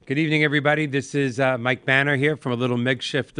Good evening, everybody. This is Mike Banner here from a little makeshift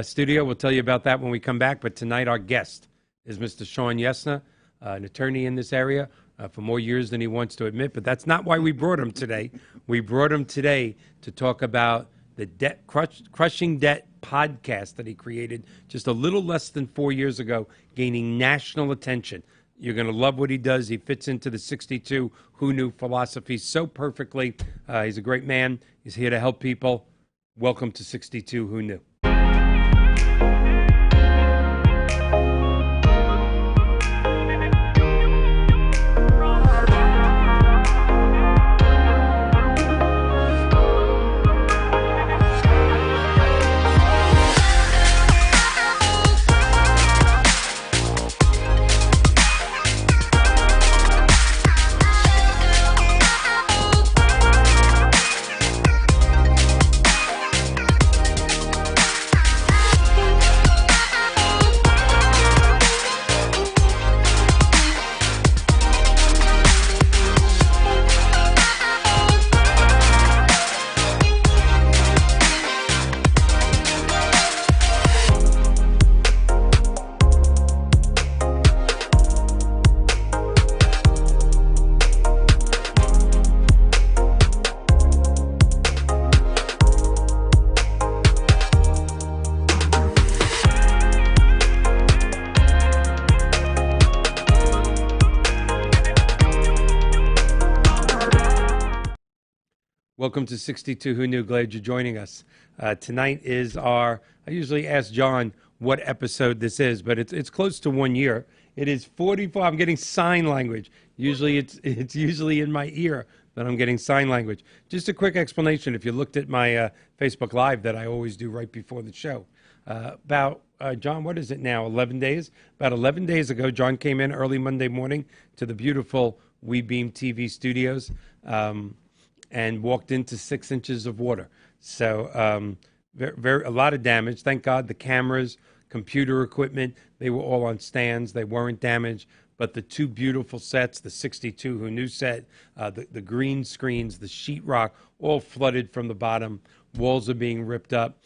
studio. We'll tell you about that when we come back. But tonight, our guest is Mr. Shawn, an attorney in this area for more years than he wants to admit. But that's not why we brought him today. We brought him today to talk about the Crushing Debt podcast that he created just a little less than 4 years ago, gaining national attention. You're going to love what he does. He fits into the 62 Who Knew philosophy so perfectly. He's a great man. He's here to help people. Welcome to 62 Who Knew. Welcome to 62 Who Knew. Glad you're joining us. Tonight is I usually ask John what episode this is, but it's close to 1 year. It is 44. I'm getting sign language. Usually it's usually in my ear, but I'm getting sign language. Just a quick explanation. If you looked at my Facebook Live that I always do right before the show, John, what is it now, 11 days? About 11 days ago, John came in early Monday morning to the beautiful WeBeam TV studios. And walked into 6 inches of water. So a lot of damage. Thank God the cameras, computer equipment, they were all on stands. They weren't damaged. But the two beautiful sets, the 62 Who Knew set, the green screens, the sheetrock, all flooded from the bottom. Walls are being ripped up.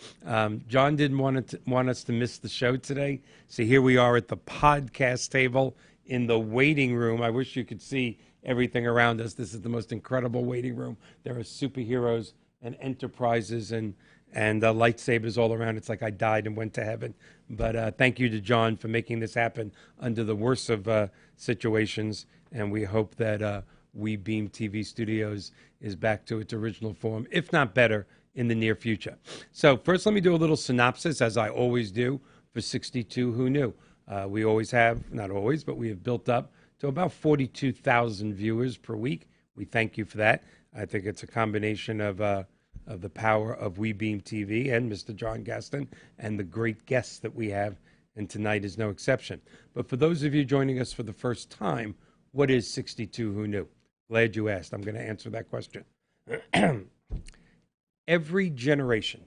John didn't want us to miss the show today. So here we are at the podcast table in the waiting room. I wish you could see everything around us. This is the most incredible waiting room. There are superheroes and enterprises and lightsabers all around. It's like I died and went to heaven. But thank you to John for making this happen under the worst of situations. And we hope that WeBeam TV Studios is back to its original form, if not better, in the near future. So first, let me do a little synopsis, as I always do, for 62 Who Knew. We always have, not always, but we have built up to about 42,000 viewers per week. We thank you for that. I think it's a combination of the power of WeBeam TV and Mr. John Gaston and the great guests that we have, and tonight is no exception. But for those of you joining us for the first time, what is 62 Who Knew? Glad you asked. I'm going to answer that question. Every generation,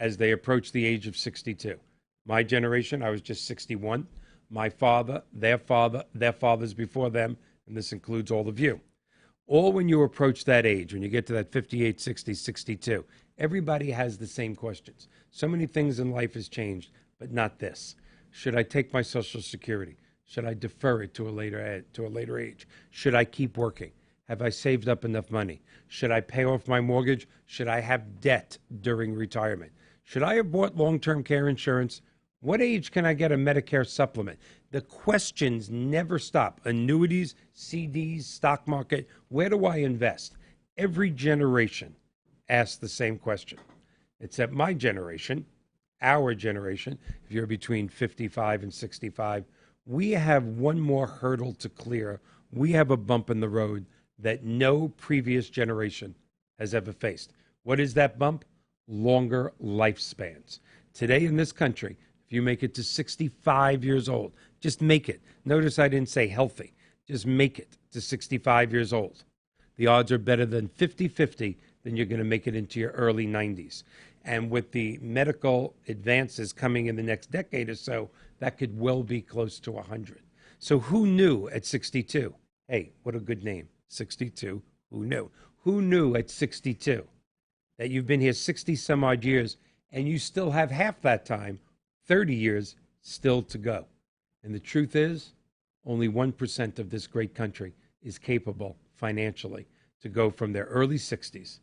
as they approach the age of 62, my generation, I was just 61, my father, their fathers before them, and this includes all of you. All when you approach that age, when you get to that 58, 60, 62, everybody has the same questions. So many things in life has changed, but not this. Should I take my Social Security? Should I defer it to a later age? Should I keep working? Have I saved up enough money? Should I pay off my mortgage? Should I have debt during retirement? Should I have bought long-term care insurance? What age can I get a Medicare supplement? The questions never stop. Annuities, CDs, stock market, where do I invest? Every generation asks the same question. Except my generation, our generation, if you're between 55 and 65, we have one more hurdle to clear. We have a bump in the road that no previous generation has ever faced. What is that bump? Longer lifespans. Today in this country, if you make it to 65 years old, just make it. Notice I didn't say healthy. Just make it to 65 years old. The odds are better than 50-50 then you're going to make it into your early 90s. And with the medical advances coming in the next decade or so, that could well be close to 100. So who knew at 62? Hey, what a good name, 62. Who knew? Who knew at 62 that you've been here 60 some odd years and you still have half that time, 30 years still to go. And the truth is, only 1% of this great country is capable financially to go from their early 60s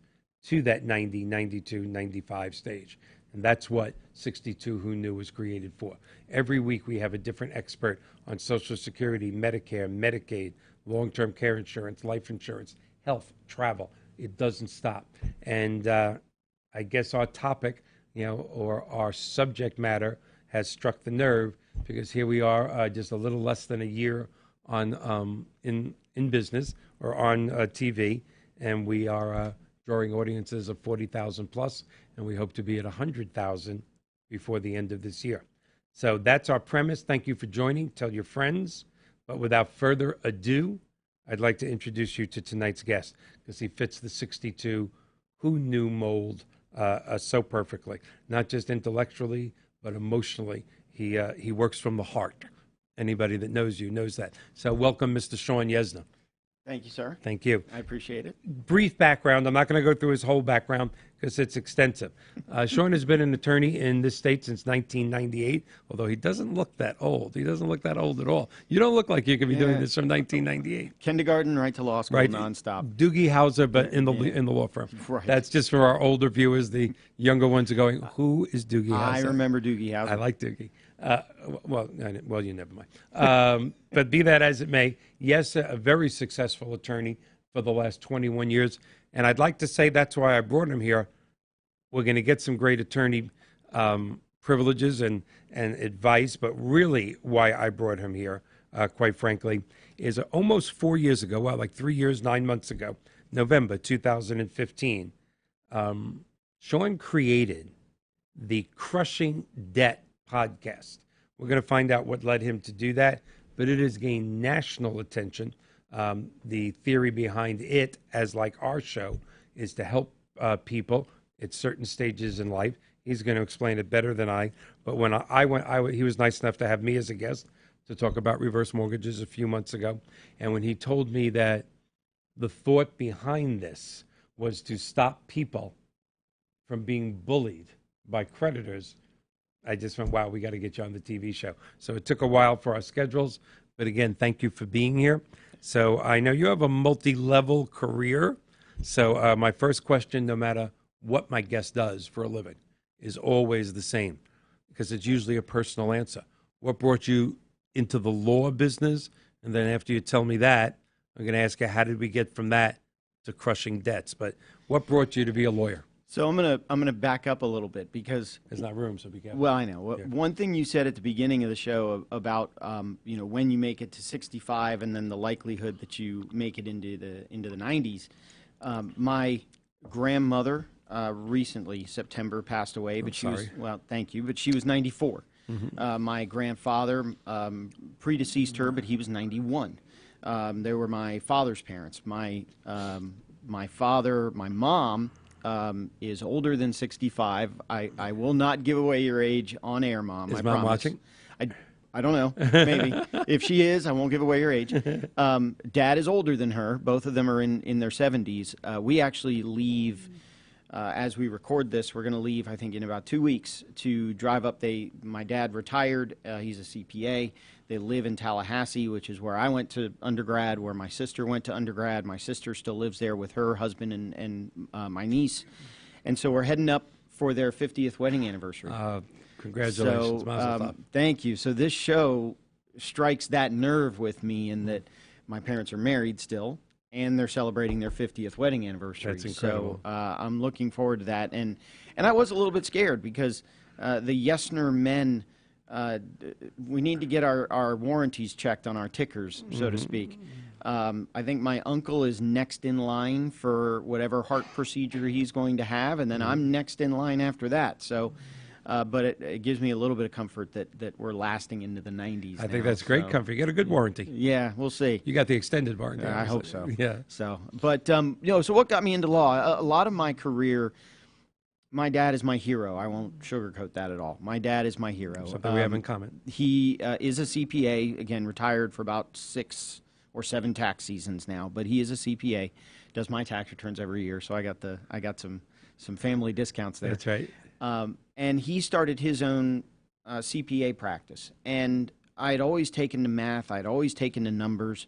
to that 90, 92, 95 stage. And that's what 62 Who Knew was created for. Every week we have a different expert on Social Security, Medicare, Medicaid, long-term care insurance, life insurance, health, travel. It doesn't stop. And I guess our topic, or our subject matter has struck the nerve, because here we are just a little less than a year on in business or on TV, and we are drawing audiences of 40,000 plus, and we hope to be at 100,000 before the end of this year. So that's our premise. Thank you for joining. Tell your friends. But without further ado, I'd like to introduce you to tonight's guest, because he fits the 62 Who Knew mold so perfectly, not just intellectually, but emotionally. He works from the heart. Anybody that knows you knows that. So welcome, Mr. Shawn Yesna. Thank you, sir. Thank you. I appreciate it. Brief background. I'm not going to go through his whole background because it's extensive. Shawn has been an attorney in this state since 1998, although he doesn't look that old. He doesn't look that old at all. You don't look like you could be doing this from 1998. Kindergarten right to law school, Right. nonstop. Doogie Howser, but in the law firm. Right. That's just for our older viewers. The younger ones are going, who is Doogie Howser? I remember Doogie Howser. I like Doogie. Well, you never mind. But be that as it may, yes, a very successful attorney for the last 21 years. And I'd like to say that's why I brought him here. We're going to get some great attorney privileges and advice, but really why I brought him here, quite frankly, is almost 4 years ago, like 3 years, 9 months ago, November 2015, Shawn created the Crushing Debt podcast. We're going to find out what led him to do that, but it has gained national attention. The theory behind it, as like our show, is to help people at certain stages in life. He's going to explain it better than I. But when I went, he was nice enough to have me as a guest to talk about reverse mortgages a few months ago. And when he told me that the thought behind this was to stop people from being bullied by creditors, I just went, wow, we got to get you on the TV show. So it took a while for our schedules. But again, thank you for being here. So I know you have a multi-level career. So my first question, no matter what my guest does for a living, is always the same, because it's usually a personal answer. What brought you into the law business? And then after you tell me that, I'm going to ask you, how did we get from that to crushing debts? But what brought you to be a lawyer? So I'm gonna back up a little bit, because there's not room, so be careful. Well, I know. Yeah. One thing you said at the beginning of the show about when you make it to 65, and then the likelihood that you make it into the 90s. My grandmother recently, September, passed away, but thank you, but she was 94. Mm-hmm. My grandfather predeceased her, but he was 91. They were my father's parents. My father, my mom, is older than 65. I will not give away your age on air, Mom. Is I Mom promise. watching? I don't know. Maybe. If she is, I won't give away your age. Dad is older than her. Both of them are in their 70s. We actually leave, as we record this, we're going to leave, I think, in about 2 weeks to drive up. My dad retired. He's a CPA. They live in Tallahassee, which is where I went to undergrad, where my sister went to undergrad. My sister still lives there with her husband and my niece. And so we're heading up for their 50th wedding anniversary. Congratulations. So, thank you. So this show strikes that nerve with me, in that my parents are married still, and they're celebrating their 50th wedding anniversary. That's incredible. So I'm looking forward to that. And I was a little bit scared, because the Yesner men, we need to get our warranties checked on our tickers, so to speak. I think my uncle is next in line for whatever heart procedure he's going to have, and then I'm next in line after that. So, but it gives me a little bit of comfort that we're lasting into the 90s. I think that's great comfort. You got a good warranty. Yeah, we'll see. You got the extended warranty. I hope so. Yeah. So, but so what got me into law? A lot of my career. My dad is my hero. I won't sugarcoat that at all. My dad is my hero. Something we have in common. He is a CPA, again, retired for about or 7 tax seasons now. But he is a CPA, does my tax returns every year, so I got some family discounts there. That's right. And he started his own CPA practice. And I'd always taken to math. I'd always taken to numbers.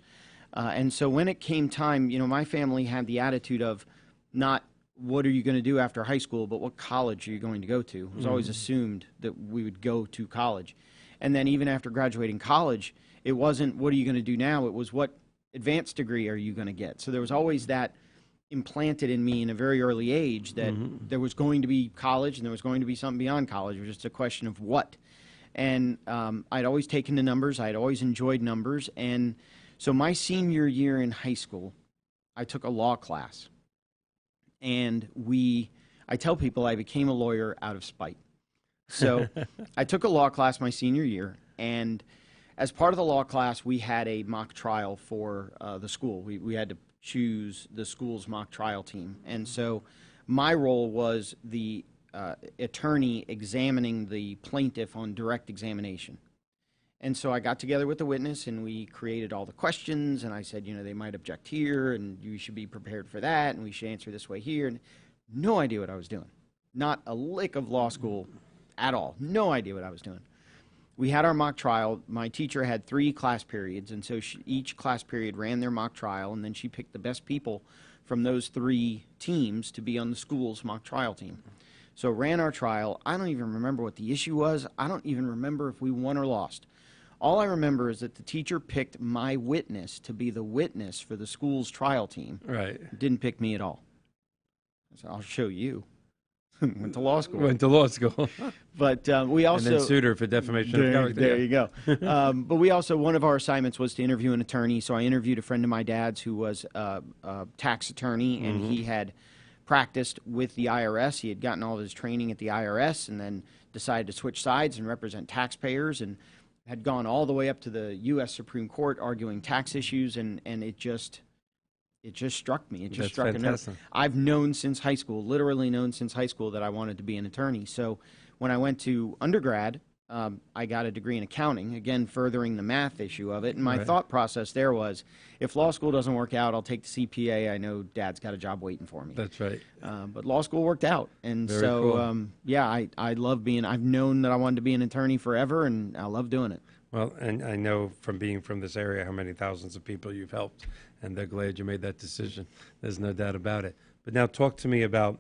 And so when it came time, my family had the attitude of not what are you going to do after high school, but what college are you going to go to? It was always assumed that we would go to college. And then even after graduating college, it wasn't what are you going to do now? It was what advanced degree are you going to get? So there was always that implanted in me in a very early age that there was going to be college and there was going to be something beyond college. It was just a question of what. And I'd always taken the numbers. I'd always enjoyed numbers. And so my senior year in high school, I took a law class. And I tell people I became a lawyer out of spite. So I took a law class my senior year, and as part of the law class, we had a mock trial for the school. We had to choose the school's mock trial team. And so my role was the attorney examining the plaintiff on direct examination. And so I got together with the witness, and we created all the questions, and I said, they might object here, and you should be prepared for that, and we should answer this way here. And no idea what I was doing. Not a lick of law school at all. No idea what I was doing. We had our mock trial. My teacher had 3 class periods, and so each class period ran their mock trial, and then she picked the best people from those 3 teams to be on the school's mock trial team. So ran our trial. I don't even remember what the issue was. I don't even remember if we won or lost. All I remember is that the teacher picked my witness to be the witness for the school's trial team. Right. Didn't pick me at all. So I'll show you. Went to law school. Went to law school. But we also... And then sued her for defamation of character. There you go. But we also, one of our assignments was to interview an attorney. So I interviewed a friend of my dad's who was a tax attorney, and he had practiced with the IRS. He had gotten all of his training at the IRS and then decided to switch sides and represent taxpayers, and had gone all the way up to the U.S. Supreme Court arguing tax issues, and it just struck me. It just struck a nerve. I've known since high school, literally known since high school, that I wanted to be an attorney. So when I went to undergrad, I got a degree in accounting, again, furthering the math issue of it. And my thought process there was, if law school doesn't work out, I'll take the CPA. I know Dad's got a job waiting for me. That's right. But law school worked out. And Very so, cool. yeah, I love I've known that I wanted to be an attorney forever, and I love doing it. Well, and I know from being from this area how many thousands of people you've helped, and they're glad you made that decision. There's no doubt about it. But now talk to me about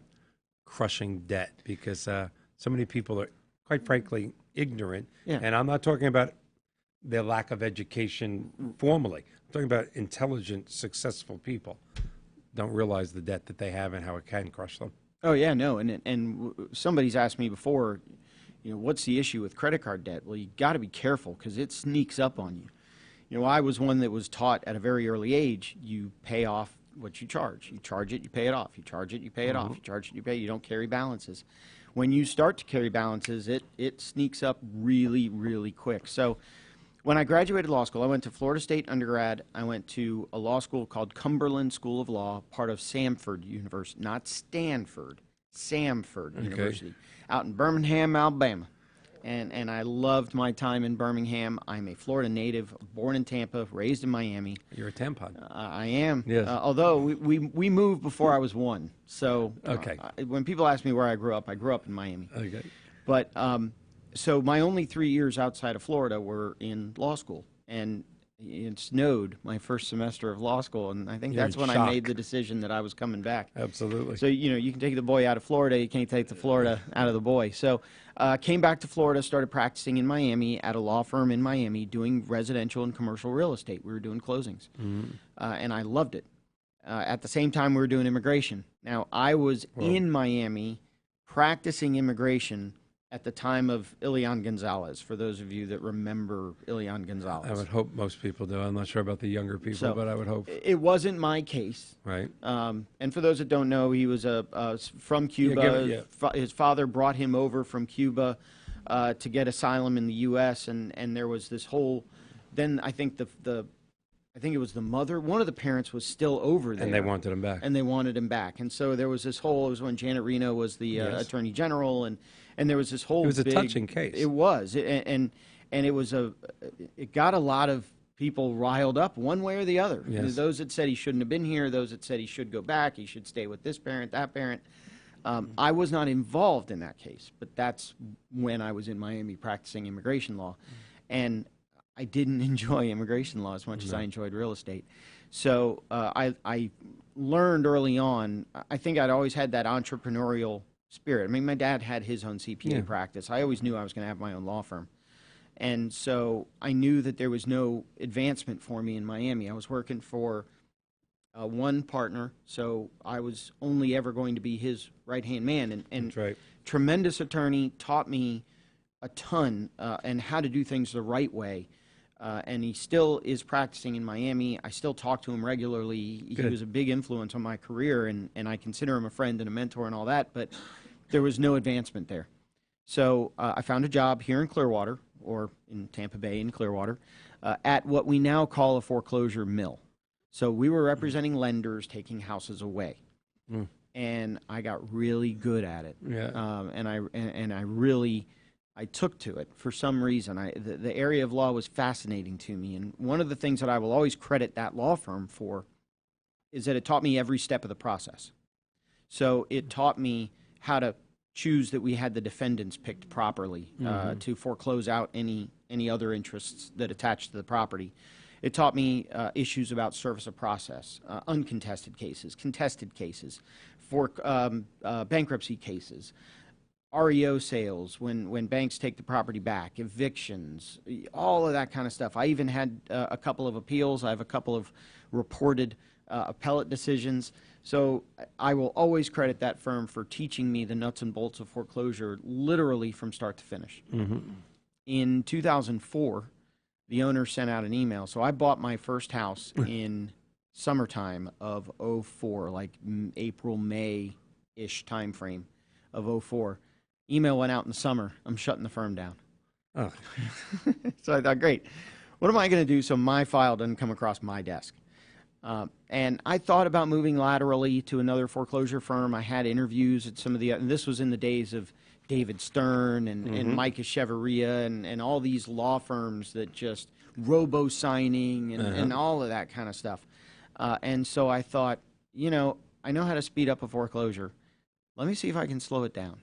crushing debt, because so many people are, quite frankly, ignorant. Yeah. And I'm not talking about their lack of education formally. I'm talking about intelligent, successful people don't realize the debt that they have and how it can crush them. Oh, yeah, no. And somebody's asked me before, what's the issue with credit card debt? Well, you got to be careful because it sneaks up on you. I was one that was taught at a very early age, you pay off what you charge. You charge it, you pay it off. You charge it, you pay it off. You charge it, you pay it. You don't carry balances. When you start to carry balances, it sneaks up really, really quick. So when I graduated law school, I went to Florida State undergrad. I went to a law school called Cumberland School of Law, part of Samford University, not Stanford, Samford University, out in Birmingham, Alabama. And I loved my time in Birmingham. I'm a Florida native, born in Tampa, raised in Miami. You're a tampon. I am. Yes. Although we moved before I was 1. So Okay. When people ask me where I grew up in Miami. Okay. But so my only 3 years outside of Florida were in law school. And it snowed my first semester of law school, and I think You're that's in when shock. I made the decision that I was coming back. Absolutely. So, you can take the boy out of Florida, you can't take the Florida out of the boy. So, came back to Florida, started practicing in Miami at a law firm in Miami, doing residential and commercial real estate. We were doing closings, and I loved it. At the same time, we were doing immigration. Now, I was in Miami practicing immigration at the time of Ileana Gonzalez, for those of you that remember Ileana Gonzalez. I would hope most people do. I'm not sure about the younger people, but I would hope. It wasn't my case. Right. And for those that don't know, he was from Cuba. His father brought him over from Cuba to get asylum in the U.S., and there was this whole, then I think I think it was the mother, one of the parents was still over there. And they wanted him back. And they wanted him back. And so there was this whole, it was when Janet Reno was the Attorney General, and there was this whole It was a big, touching case. It was. And it was it got a lot of people riled up one way or the other. Yes. Those that said he shouldn't have been here, those that said he should go back, he should stay with this parent, that parent. I was not involved in that case, but that's when I was in Miami practicing immigration law. And I didn't enjoy immigration law as much as I enjoyed real estate. So I learned early on, I think I'd always had that entrepreneurial spirit. I mean, my dad had his own CPA practice. I always knew I was going to have my own law firm. And so I knew that there was no advancement for me in Miami. I was working for one partner, so I was only ever going to be his right-hand man. And That's right. tremendous attorney, taught me a ton and how to do things the right way. And he still is practicing in Miami. I still talk to him regularly. He was a big influence on my career, and I consider him a friend and a mentor and all that, but there was no advancement there. So I found a job here in Clearwater, or in Tampa Bay in Clearwater, at what we now call a foreclosure mill. So we were representing lenders taking houses away. And I got really good at it. And I really... I took to it for some reason. The area of law was fascinating to me. And one of the things that I will always credit that law firm for is that it taught me every step of the process. So it taught me how to choose that we had the defendants picked properly to foreclose out any other interests that attached to the property. It taught me issues about service of process, uncontested cases, contested cases, for bankruptcy cases, REO sales, when banks take the property back, evictions, all of that kind of stuff. I even had a couple of appeals. I have a couple of reported appellate decisions. So I will always credit that firm for teaching me the nuts and bolts of foreclosure literally from start to finish. In 2004, the owner sent out an email. So I bought my first house in summertime of 04, like April, May-ish time frame of 04. Email went out in the summer. I'm shutting the firm down. Oh. So I thought, great. What am I going to do so my file doesn't come across my desk? And I thought about moving laterally to another foreclosure firm. I had interviews at some of the, and this was in the days of David Stern and Micah Cheveria and all these law firms that just robo-signing and all of that kind of stuff. And so I thought, you know, I know how to speed up a foreclosure. Let me see if I can slow it down.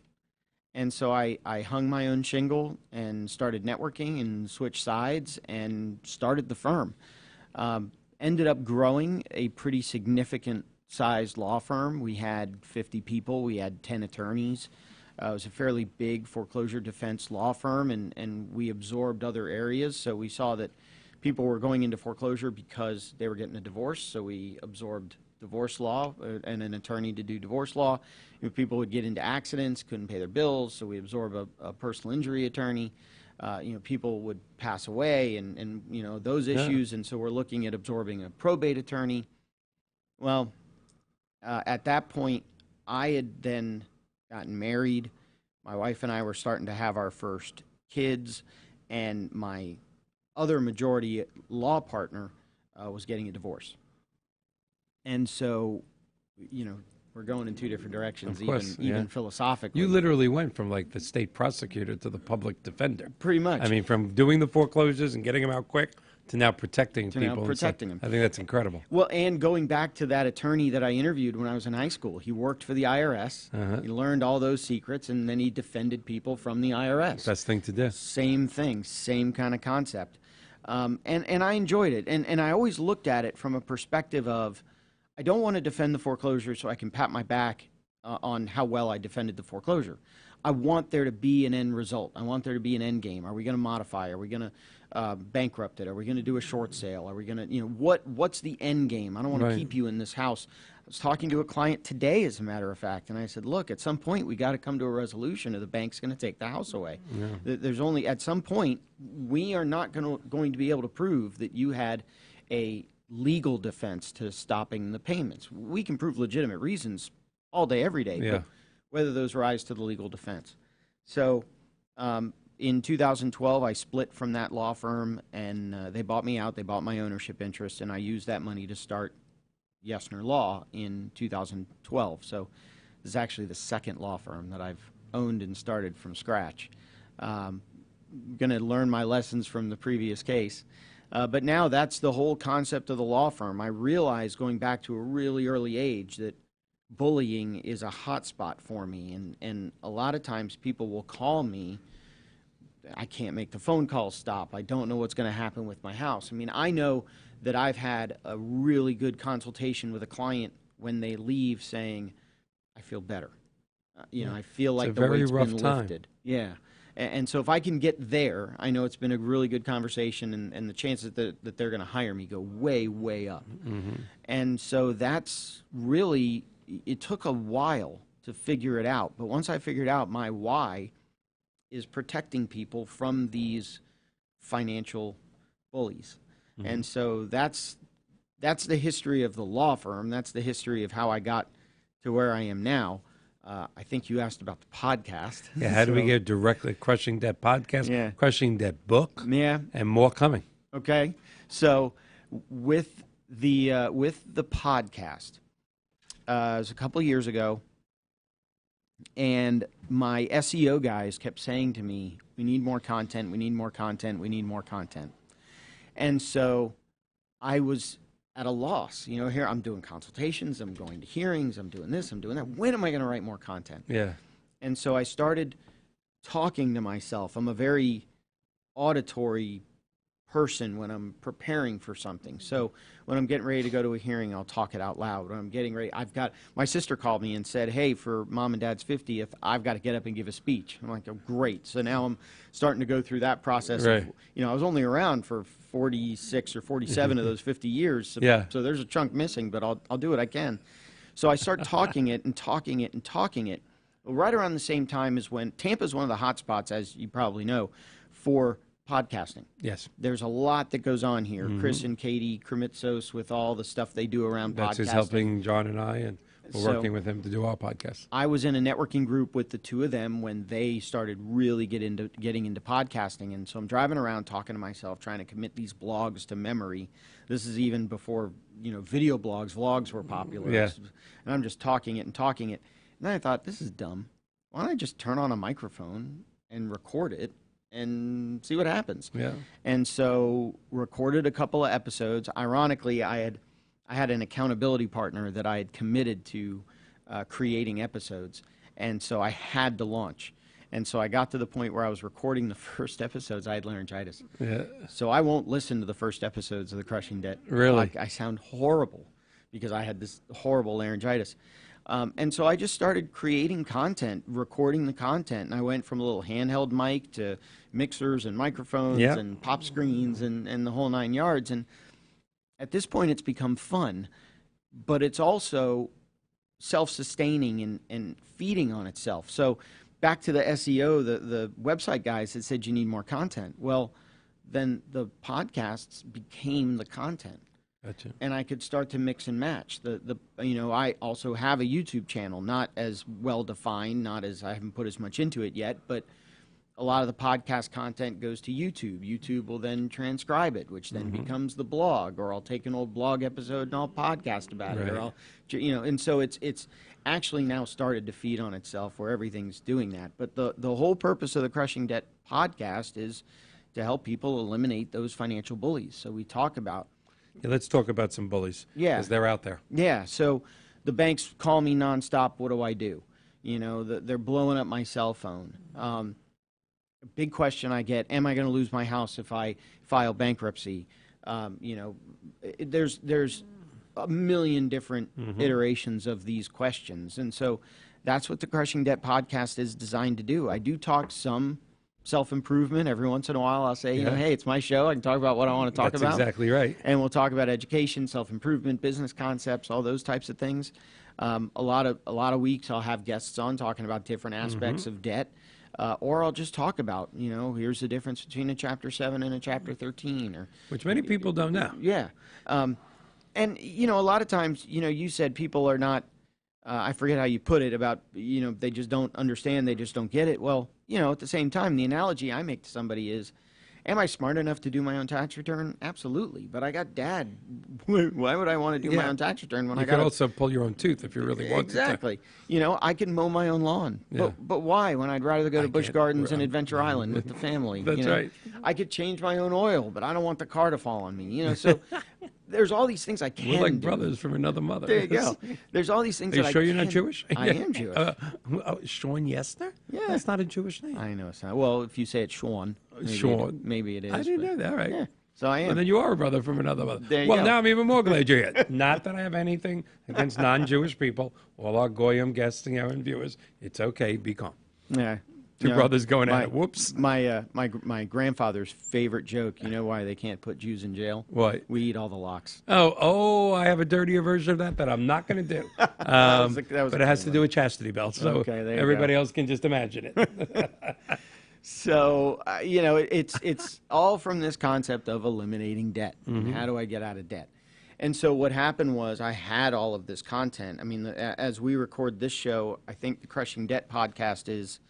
And so I hung my own shingle and started networking and switched sides and started the firm. Ended up growing a pretty significant sized law firm. We had 50 people. We had 10 attorneys. It was a fairly big foreclosure defense law firm, and we absorbed other areas. So we saw that people were going into foreclosure because they were getting a divorce, so we absorbed divorce law and an attorney to do divorce law. If people would get into accidents, couldn't pay their bills, so we absorb a personal injury attorney. You know, people would pass away and you know, those issues, and so we're looking at absorbing a probate attorney. Well, at that point, I had then gotten married. My wife and I were starting to have our first kids, and my other majority law partner was getting a divorce. And so, you know, we're going in two different directions, even philosophically. You literally went from like the state prosecutor to the public defender. Pretty much. I mean, from doing the foreclosures and getting them out quick to now protecting people. Now protecting them. I think that's incredible. Well, and going back to that attorney that I interviewed when I was in high school, he worked for the IRS. He learned all those secrets, and then he defended people from the IRS. Best thing to do. Same thing, same kind of concept. And I enjoyed it. And I always looked at it from a perspective of, I don't want to defend the foreclosure so I can pat my back on how well I defended the foreclosure. I want there to be an end result. I want there to be an end game. Are we going to modify? Are we going to bankrupt it? Are we going to do a short sale? Are we going to, you know, what's the end game? I don't want to keep you in this house. I was talking to a client today, as a matter of fact, and I said, look, at some point we got to come to a resolution or the bank's going to take the house away. There's only, at some point, we are not going to be able to prove that you had a legal defense to stopping the payments. We can prove legitimate reasons all day, every day, but whether those rise to the legal defense. So in 2012, I split from that law firm, and they bought me out. They bought my ownership interest, and I used that money to start Yesner Law in 2012. So this is actually the second law firm that I've owned and started from scratch. Going to learn my lessons from the previous case. But now that's the whole concept of the law firm. I realized going back to a really early age that bullying is a hot spot for me. And a lot of times people will call me. I can't make the phone call stop. I don't know what's going to happen with my house. I mean, I know that I've had a really good consultation with a client when they leave saying, I feel better. I feel like the weight's been lifted. Yeah. And so if I can get there, I know it's been a really good conversation, and the chances that they're going to hire me go way, way up. Mm-hmm. And so that's really, it took a while to figure it out. But once I figured out my why is protecting people from these financial bullies. Mm-hmm. And so that's the history of the law firm. That's the history of how I got to where I am now. I think you asked about the podcast. Yeah, how do we get directly Crushing Debt podcast, Yeah. Crushing Debt book, Yeah. and more coming. Okay. So with the podcast, it was a couple of years ago, and my SEO guys kept saying to me, we need more content, we need more content, we need more content. And so I was at a loss. Here I'm doing consultations, I'm going to hearings, I'm doing this, I'm doing that. When am I going to write more content? Yeah. And so I started talking to myself. I'm a very auditory person when I'm preparing for something. So when I'm getting ready to go to a hearing, I'll talk it out loud. When I'm getting ready, my sister called me and said, hey, for Mom and Dad's 50th, I've got to get up and give a speech. I'm like, oh, great. So now I'm starting to go through that process. Right. I was only around for 46 or 47 of those 50 years. So, Yeah. so there's a chunk missing, but I'll do what I can. So I start talking it and talking it and talking it. Right around the same time as when Tampa's one of the hot spots, as you probably know, for podcasting. Yes. There's a lot that goes on here. Mm-hmm. Chris and Katie Krimitsos with all the stuff they do around That's podcasting. That's helping John and I, and we're working with him to do our podcast. I was in a networking group with the two of them when they started really getting into podcasting. And so I'm driving around talking to myself, trying to commit these blogs to memory. This is even before, video blogs, vlogs were popular. Yeah. And I'm just talking it. And then I thought, this is dumb. Why don't I just turn on a microphone and record it and see what happens? Yeah. And so recorded a couple of episodes. Ironically, I had an accountability partner that I had committed to creating episodes, and so I had to launch. And so I got to the point where I was recording the first episodes. I had laryngitis. Yeah. So I won't listen to the first episodes of the Crushing Debt. Really? I sound horrible because I had this horrible laryngitis. And so I just started creating content, recording the content, and I went from a little handheld mic to mixers and microphones Yep. and pop screens and the whole 9 yards. And at this point, it's become fun, but it's also self-sustaining and feeding on itself. So back to the SEO, the website guys that said you need more content. Well, then the podcasts became the content. Gotcha. And I could start to mix and match. I also have a YouTube channel, not as well defined, I haven't put as much into it yet, but a lot of the podcast content goes to YouTube. YouTube will then transcribe it, which then becomes the blog, or I'll take an old blog episode and I'll podcast about it, or I'll, and so it's actually now started to feed on itself where everything's doing that. But the whole purpose of the Crushing Debt podcast is to help people eliminate those financial bullies. So we talk about. Yeah, let's talk about some bullies. Yeah. Because they're out there. Yeah. So the banks call me nonstop. What do I do? They're blowing up my cell phone. A big question I get, am I going to lose my house if I file bankruptcy? There's a million different iterations of these questions. And so that's what the Crushing Debt podcast is designed to do. I do talk some self-improvement. Every once in a while I'll say, hey, it's my show. I can talk about what I want to talk about. That's exactly right. And we'll talk about education, self-improvement, business concepts, all those types of things. A lot of weeks I'll have guests on talking about different aspects of debt. Or I'll just talk about, here's the difference between a Chapter 7 and a Chapter 13. Which many people don't know. Yeah. And, a lot of times, you said people are not, I forget how you put it about, they just don't understand, they just don't get it. Well, at the same time, the analogy I make to somebody is, Am I smart enough to do my own tax return? Absolutely. But I got Dad. Why would I want to do my own tax return when I You got could also pull your own tooth if you really wanted to. Exactly. You know, I can mow my own lawn. Yeah. But why when I'd rather go to Busch can't. Gardens and Adventure Island with the family? That's you know? right. I could change my own oil, but I don't want the car to fall on me. You know, so there's all these things I can We're like do. brothers from another mother. There you go. There's all these things Are you that sure I you're can. not Jewish? I am Jewish. Shawn Yesner? Yeah. That's not a Jewish name. I know it's not. Well, if you say it's Shawn, Shawn. maybe it is. I didn't but- know that. All right. Yeah. So I am. And then you are a brother from another mother. There you Well, go. now I'm even more glad you're here. Not that I have anything against non-Jewish people. All our Goyim guests and viewers, it's okay. Be calm. Yeah. Two You know, brothers going my, at it. Whoops. My grandfather's favorite joke. You know why they can't put Jews in jail? What? We eat all the locks. Oh, I have a dirtier version of that I'm not going to do. was a But it has to do with chastity belts. So Okay, there you everybody else can just imagine it. So you know, it's all from this concept of eliminating debt. And how do I get out of debt? And so what happened was I had all of this content. I mean, as we record this show, I think the Crushing Debt podcast is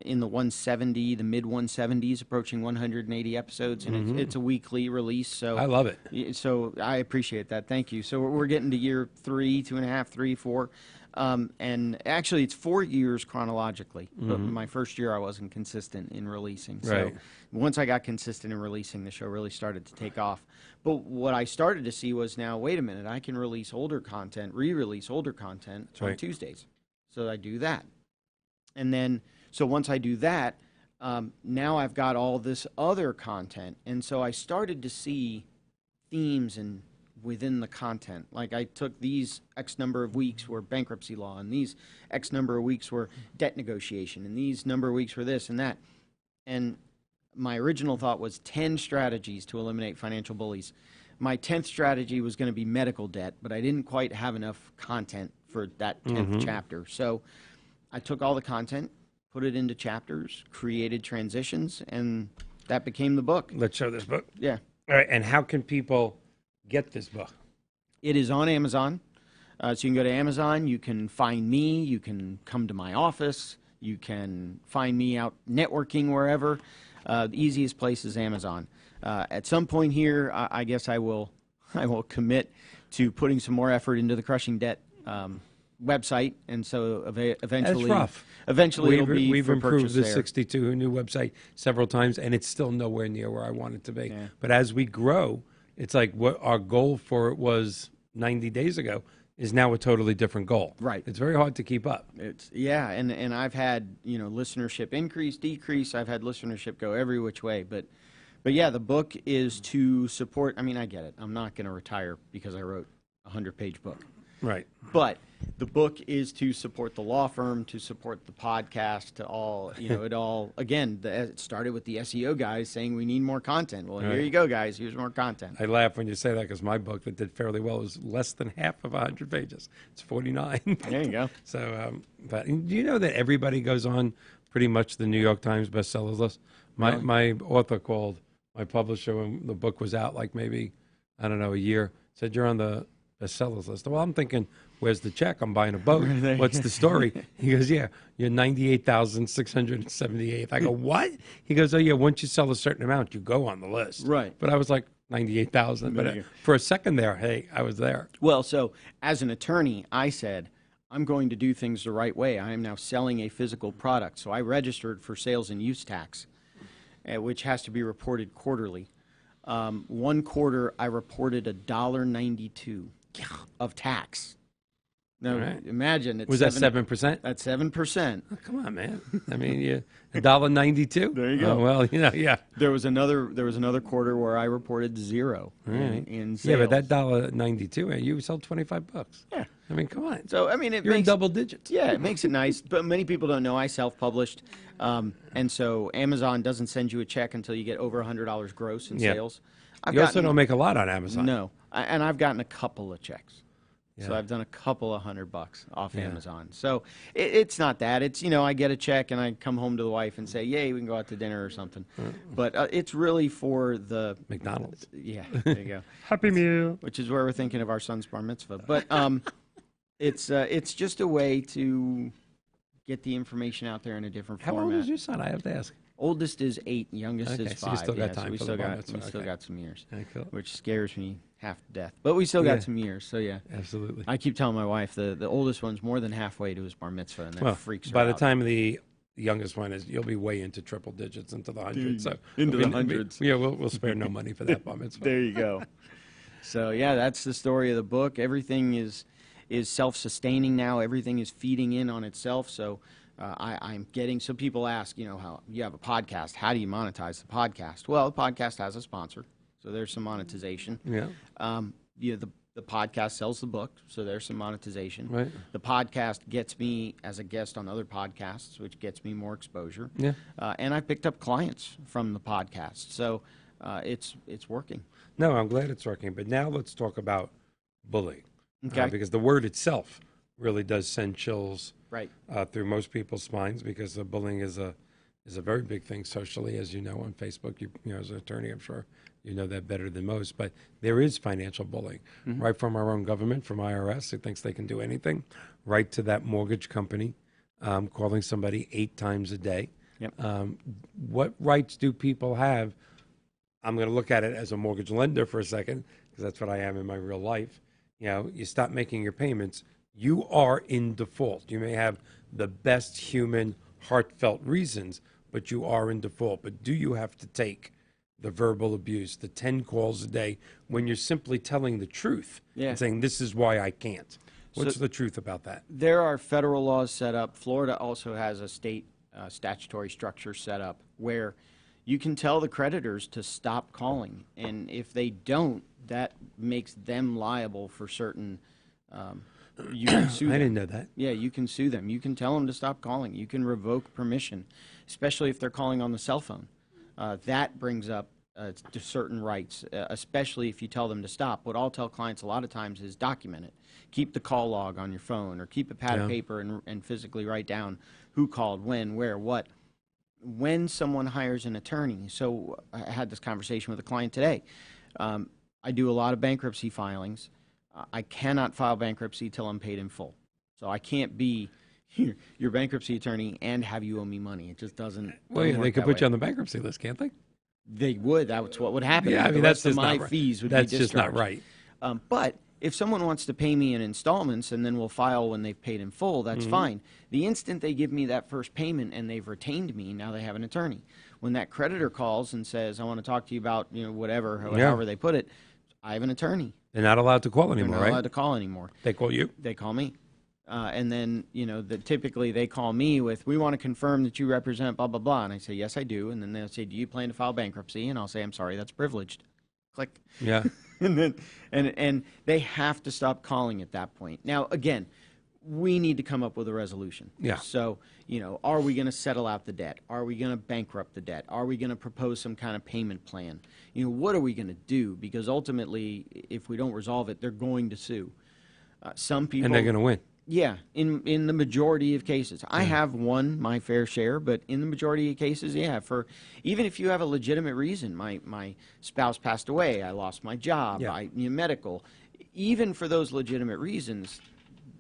in the 170, the mid 170s, approaching 180 episodes, and it's a weekly release. So I love it. So I appreciate that. Thank you. So we're getting to year 3, 2.5, 3, 4. And actually, it's 4 years chronologically. But my first year, I wasn't consistent in releasing. So Right. once I got consistent in releasing, the show really started to take off. But what I started to see was now, wait a minute, I can release older content, re-release older content on right. Tuesdays. So I do that. And then, so once I do that, now I've got all this other content. And so I started to see themes and within the content. Like I took these X number of weeks were bankruptcy law, and these X number of weeks were debt negotiation, and these number of weeks were this and that. And my original thought was 10 strategies to eliminate financial bullies. My 10th strategy was going to be medical debt, but I didn't quite have enough content for that 10th chapter. So I took all the content, put it into chapters, created transitions, and that became the book. Let's show this book. Yeah. All right. And how can people get this book? It is on Amazon. So you can go to Amazon. You can find me. You can come to my office. You can find me out networking wherever. The easiest place is Amazon. At some point here, I guess I will commit to putting some more effort into the Crushing Debt website, and so eventually, That's rough. Eventually, it'll be We've for improved purchase the there. 62 Who Knew website several times, and it's still nowhere near where I want it to be. Yeah. But as we grow, it's like what our goal for it was 90 days ago is now a totally different goal. Right. It's very hard to keep up. It's and I've had listenership increase, decrease. I've had listenership go every which way, but yeah, the book is to support. I mean, I get it. I'm not going to retire because I wrote a 100-page book. Right. But the book is to support the law firm, to support the podcast, to all, it all, again, it started with the SEO guys saying we need more content. Well, here Right. you go, guys. Here's more content. I laugh when you say that because my book that did fairly well was less than half of 100 pages. It's 49. There you go. So, but do you know that everybody goes on pretty much the New York Times bestsellers list? My author called my publisher when the book was out, like maybe, I don't know, a year, said, "You're on the bestsellers list." Well, I'm thinking, where's the check? I'm buying a boat. What's the story? He goes, yeah, you're 98,678. I go, what? He goes, oh, yeah, once you sell a certain amount, you go on the list. Right. But I was like, 98,000. But for a second there, hey, I was there. Well, so as an attorney, I said, I'm going to do things the right way. I am now selling a physical product. So I registered for sales and use tax, which has to be reported quarterly. One quarter, I reported $1.92 of tax. Now, Right. imagine it's Was that 7%? That's 7%. Oh, come on, man. I mean, $1.92. There you go. Oh, well, yeah. There was another quarter where I reported zero in sales. Yeah, but that $1.92, you sold $25. Yeah. I mean, come on. So I mean, You're in double digits. Yeah, it makes it nice. But many people don't know I self-published, and so Amazon doesn't send you a check until you get over $100 gross in sales. You also don't make a lot on Amazon. No, and I've gotten a couple of checks. So Yeah. I've done a couple of $100 off Amazon. So it's not that. It's I get a check and I come home to the wife and say, "Yay, we can go out to dinner or something." But it's really for the McDonald's. Yeah, there you go. Happy Meal. Which is where we're thinking of our son's bar mitzvah. But it's just a way to get the information out there in a different How format. old is your son? I have to ask. Oldest is 8, youngest Okay, is 5. so you still got So time we for still the bar got mitzvah. we still Okay. got some years, Okay, cool. which scares me half to death. But we still Yeah. got some years. So yeah, Absolutely. I keep telling my wife the oldest one's more than halfway to his bar mitzvah, and that Well, freaks her by the out. time the youngest one is, you'll be way into triple digits, into the hundreds. So Into we- the we- hundreds. Yeah, we'll spare no money for that bar mitzvah. There you go. So yeah, that's the story of the book. Everything is self-sustaining now. Everything is feeding in on itself. So I'm getting. So people ask, how you have a podcast. How do you monetize the podcast? Well, the podcast has a sponsor, so there's some monetization. Yeah. The podcast sells the book, so there's some monetization. Right. The podcast gets me as a guest on other podcasts, which gets me more exposure. Yeah. And I picked up clients from the podcast, so it's working. No, I'm glad it's working. But now let's talk about bullying. Okay. Because the word itself really does send chills Right. through most people's spines, because the bullying is a very big thing socially, as you know, on Facebook. You know, as an attorney, I'm sure you know that better than most. But there is financial bullying, right from our own government, from IRS, who thinks they can do anything, right to that mortgage company calling somebody 8 times a day. Yep. What rights do people have? I'm going to look at it as a mortgage lender for a second, because that's what I am in my real life. You stop making your payments, you are in default. You may have the best human, heartfelt reasons, but you are in default. But do you have to take the verbal abuse, the 10 calls a day, when you're simply telling the truth and saying, this is why I can't? What's the truth about that? There are federal laws set up. Florida also has a state statutory structure set up where you can tell the creditors to stop calling. And if they don't, that makes them liable for certain, you can sue them. I didn't know that. Yeah, you can sue them. You can tell them to stop calling. You can revoke permission, especially if they're calling on the cell phone. That brings up to certain rights, especially if you tell them to stop. What I'll tell clients a lot of times is document it. Keep the call log on your phone, or keep a pad of paper and physically write down who called, when, where, what. When someone hires an attorney, so I had this conversation with a client today. I do a lot of bankruptcy filings. I cannot file bankruptcy till I'm paid in full. So I can't be your bankruptcy attorney and have you owe me money. It just doesn't. Well, yeah, they could put you on the bankruptcy list, can't they? They would. That's what would happen. Yeah, I mean, the that's rest of just my not right. fees would That's be just not discharged. right. But if someone wants to pay me in installments and then we'll file when they've paid in full, that's fine. The instant they give me that first payment and they've retained me, now they have an attorney. When that creditor calls and says, I want to talk to you about, whatever, however they put it, I have an attorney. They're not allowed to call They're anymore, not right? allowed to call anymore. They call you? They call me. And then, typically they call me with, we want to confirm that you represent blah, blah, blah. And I say, yes, I do. And then they'll say, do you plan to file bankruptcy? And I'll say, I'm sorry, that's privileged. Click. Yeah. And then, and they have to stop calling at that point. Now, again, we need to come up with a resolution. Yeah. So, are we going to settle out the debt? Are we going to bankrupt the debt? Are we going to propose some kind of payment plan? What are we going to do? Because ultimately, if we don't resolve it, they're going to sue. Some people. And they're going to win. Yeah, in the majority of cases. I have won my fair share, but in the majority of cases, yeah, even if you have a legitimate reason, my spouse passed away, I lost my job, medical, even for those legitimate reasons,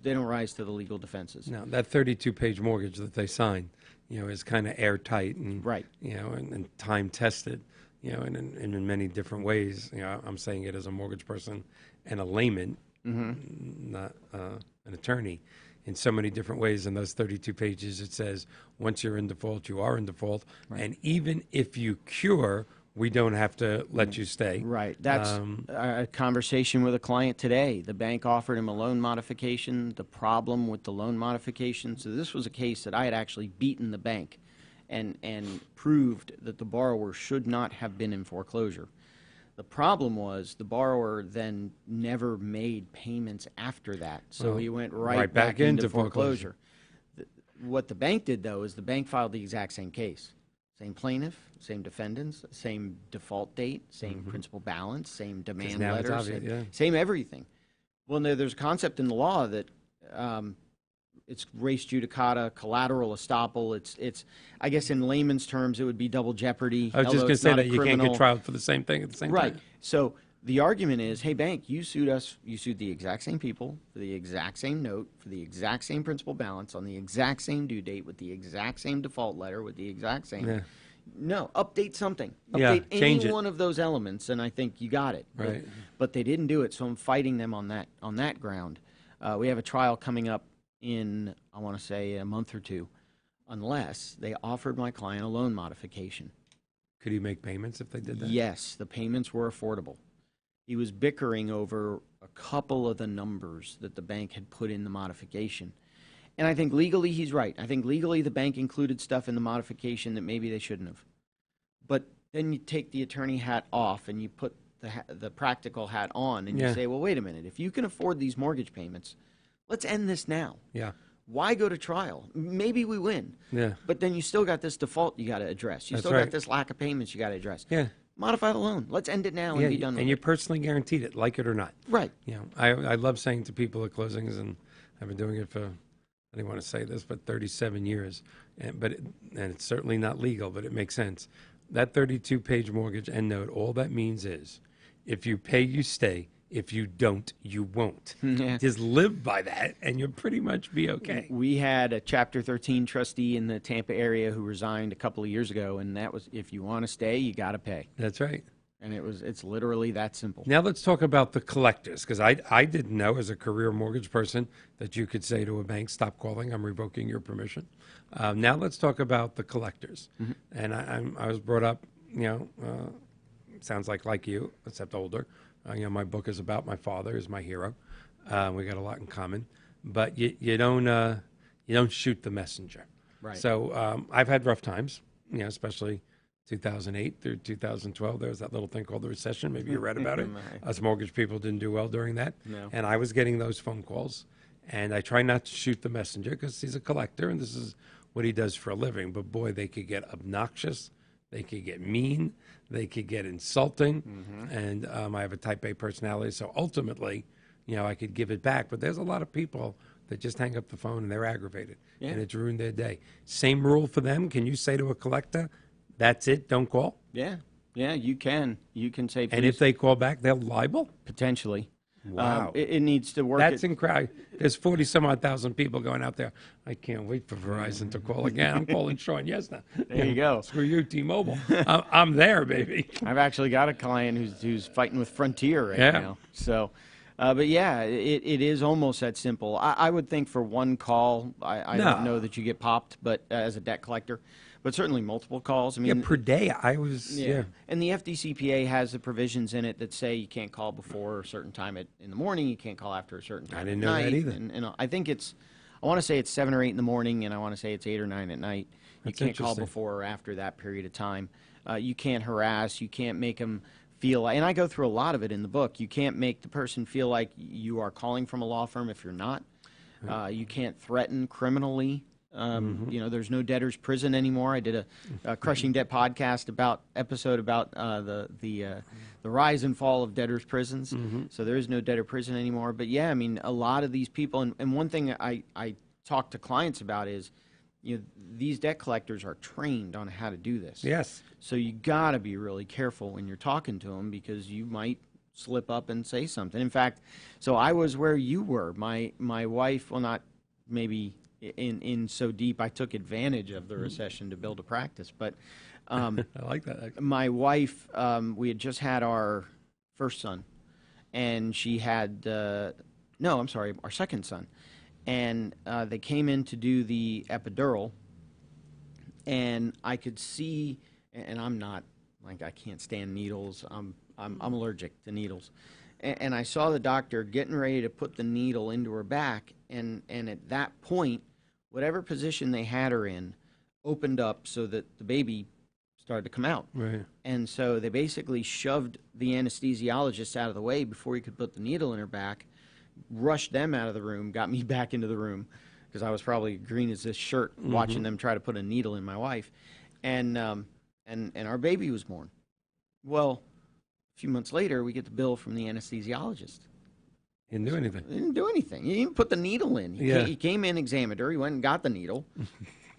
they don't rise to the legal defenses. Now, that 32-page mortgage that they sign, is kind of airtight and, Right. And time-tested, and in many different ways. I'm saying it as a mortgage person and a layman, not an attorney, in so many different ways. In those 32 pages, it says, once you're in default, you are in default. Right. And even if you cure, we don't have to let you stay. Right. That's a conversation with a client today. The bank offered him a loan modification. The problem with the loan modification, so this was a case that I had actually beaten the bank and proved that the borrower should not have been in foreclosure. The problem was the borrower then never made payments after that, so he went right back into foreclosure. What the bank did, though, is the bank filed the exact same case. Same plaintiff, same defendants, same default date, same principal balance, same demand letter, same everything. Well, there's a concept in the law that it's res judicata, collateral estoppel. It's I guess in layman's terms, it would be double jeopardy. I was just going to say that you can't get trialed for the same thing at the same time. Right. So the argument is, hey, bank, you sued us. You sued the exact same people for the exact same note, for the exact same principal balance, on the exact same due date, with the exact same default letter, with the exact same. No, update something. Yeah, Update change any it. one of those elements, and I think you got it. Right. But they didn't do it, so I'm fighting them on that ground. We have a trial coming up in, I want to say, a month or two, unless they offered my client a loan modification. Could he make payments if they did that? Yes, the payments were affordable. He was bickering over a couple of the numbers that the bank had put in the modification. And I think legally he's right. I think legally the bank included stuff in the modification that maybe they shouldn't have. But then you take the attorney hat off and you put the practical hat on and you say, well, wait a minute. If you can afford these mortgage payments, let's end this now. Yeah. Why go to trial? Maybe we win. Yeah. But then you still got this default you got to address. You That's still right. got this lack of payments you got to address. Yeah. Modify the loan. Let's end it now and be done with And you're it. personally guaranteed it, like it or not. Right. You know, I love saying to people at closings, and I've been doing it for, I don't want to say this, but 37 years. And it's certainly not legal, but it makes sense. That 32-page mortgage end note, all that means is, if you pay, you stay. If you don't, you won't. Yeah. Just live by that, and you'll pretty much be okay. We had a Chapter 13 trustee in the Tampa area who resigned a couple of years ago, and that was, if you want to stay, you got to pay. That's right. And it's literally that simple. Now let's talk about the collectors, because I didn't know as a career mortgage person that you could say to a bank, stop calling, I'm revoking your permission. Now let's talk about the collectors. Mm-hmm. And I was brought up, sounds like you, except older. My book is about my father, is my hero. We got a lot in common, but you don't shoot the messenger. Right. So I've had rough times, especially 2008 through 2012. There was that little thing called the recession. Maybe you read about it. Us mortgage people didn't do well during that. No. And I was getting those phone calls. And I try not to shoot the messenger because he's a collector and this is what he does for a living. But boy, they could get obnoxious. They could get mean. They could get insulting. Mm-hmm. And I have a type A personality. So ultimately, I could give it back. But there's a lot of people that just hang up the phone and they're aggravated. Yeah. And it's ruined their day. Same rule for them. Can you say to a collector, that's it, don't call? Yeah. Yeah, you can. You can say, please. And if they call back, they're liable? Potentially. Wow. It needs to work. That's incredible. There's 40-some-odd thousand people going out there. I can't wait for Verizon to call again. I'm calling Shawn yes now. There you go. Screw you, T-Mobile. I'm there, baby. I've actually got a client who's fighting with Frontier right now. So, but yeah, it is almost that simple. I would think for one call, I don't know that you get popped, but as a debt collector. But certainly multiple calls. I mean, per day. And the FDCPA has the provisions in it that say you can't call before a certain time in the morning. You can't call after a certain time. I didn't at know night. that either. And I think I want to say it's 7 or 8 in the morning, and I want to say it's 8 or 9 at night. You can't call before or after that period of time. You can't harass. You can't make them feel. And I go through a lot of it in the book. You can't make the person feel like you are calling from a law firm if you're not. You can't threaten criminally. There's no debtor's prison anymore. I did a Crushing Debt podcast episode about the rise and fall of debtor's prisons. Mm-hmm. So there is no debtor prison anymore. But yeah, I mean, a lot of these people, and one thing I talk to clients about is, these debt collectors are trained on how to do this. Yes. So you got to be really careful when you're talking to them because you might slip up and say something. In fact, so I was where you were. My wife, well, not maybe in so deep I took advantage of the recession to build a practice. But I like that. Actually. My wife, we had just had our first son, and she had our second son, and they came in to do the epidural, and I could see, and I'm not like I can't stand needles. I'm allergic to needles. And I saw the doctor getting ready to put the needle into her back, and at that point, whatever position they had her in opened up so that the baby started to come out. Right. And so they basically shoved the anesthesiologist out of the way before he could put the needle in her back, rushed them out of the room, got me back into the room because I was probably green as this shirt watching them try to put a needle in my wife. And our baby was born. Well, a few months later, we get the bill from the anesthesiologist. He didn't do anything. He didn't do anything. He didn't even put the needle in. He came in, examined her. He went and got the needle,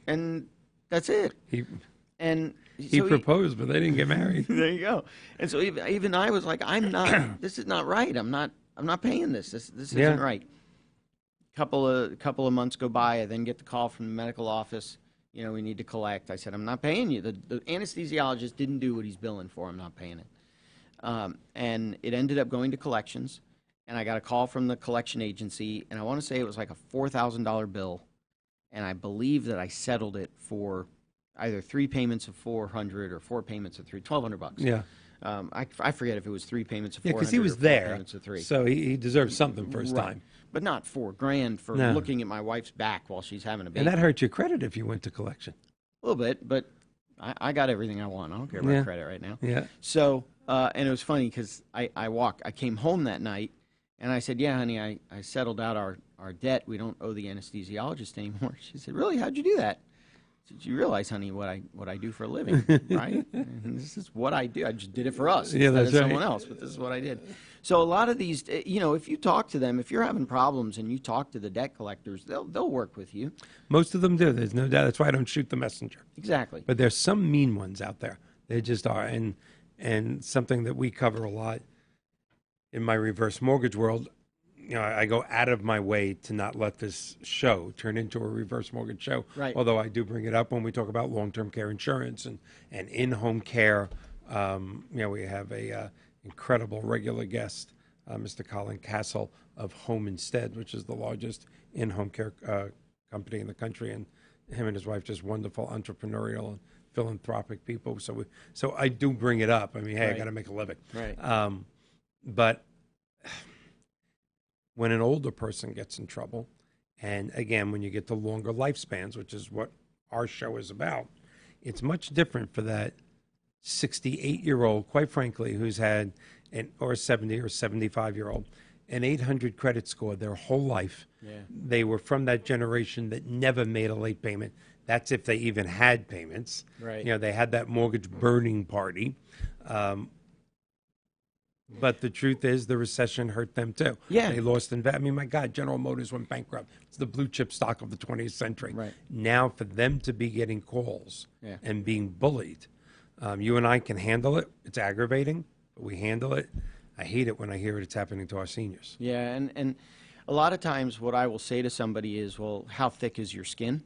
and that's it. He proposed, but they didn't get married. There you go. And so even I was like, I'm not. This is not right. I'm not paying this. This isn't right. Couple of months go by. I then get the call from the medical office. we need to collect. I said, I'm not paying you. The anesthesiologist didn't do what he's billing for. I'm not paying it. And it ended up going to collections, and I got a call from the collection agency, and I want to say it was like a $4,000 bill, and I believe that I settled it for either 3 payments of $400 or 4 payments of $1,200. Yeah. I forget if it was 3 payments of $400 Because he was or 4 there, payments of 3. so he deserves something for his Right. time. But not $4,000 for No. looking at my wife's back while she's having a baby. And that hurt your credit if you went to collection. A little bit, but I got everything I want. I don't care about Yeah. credit right now. Yeah. So, and it was funny because I came home that night, and I said, yeah, honey, I settled out our debt. We don't owe the anesthesiologist anymore. She said, really? How'd you do that? I said, you realize, honey, what I do for a living, right? And this is what I do. I just did it for us Yeah, instead that's of right. someone else, but this is what I did. So a lot of these, if you talk to them, if you're having problems and you talk to the debt collectors, they'll work with you. Most of them do. There's no doubt. That's why I don't shoot the messenger. Exactly. But there's some mean ones out there. They just are. And something that we cover a lot in my reverse mortgage world, I go out of my way to not let this show turn into a reverse mortgage show. Right. Although I do bring it up when we talk about long-term care insurance and in-home care. We have a incredible regular guest, Mr. Colin Castle of Home Instead, which is the largest in-home care company in the country. And him and his wife just wonderful entrepreneurial and philanthropic people. So I do bring it up. I mean, hey, I Right. got to make a living. Right. But when an older person gets in trouble, and again, when you get to longer lifespans, which is what our show is about, it's much different for that 68-year-old, quite frankly, who's had or 70 or 75-year-old, an 800 credit score their whole life. Yeah. They were from that generation that never made a late payment. That's if they even had payments. Right. They had that mortgage burning party. But the truth is, the recession hurt them too. Yeah. They lost I mean, my God, General Motors went bankrupt. It's the blue chip stock of the 20th century. Right. Now, for them to be getting calls Yeah. and being bullied, you and I can handle it. It's aggravating, but we handle it. I hate it when I hear it's happening to our seniors. Yeah, and a lot of times what I will say to somebody is, well, how thick is your skin?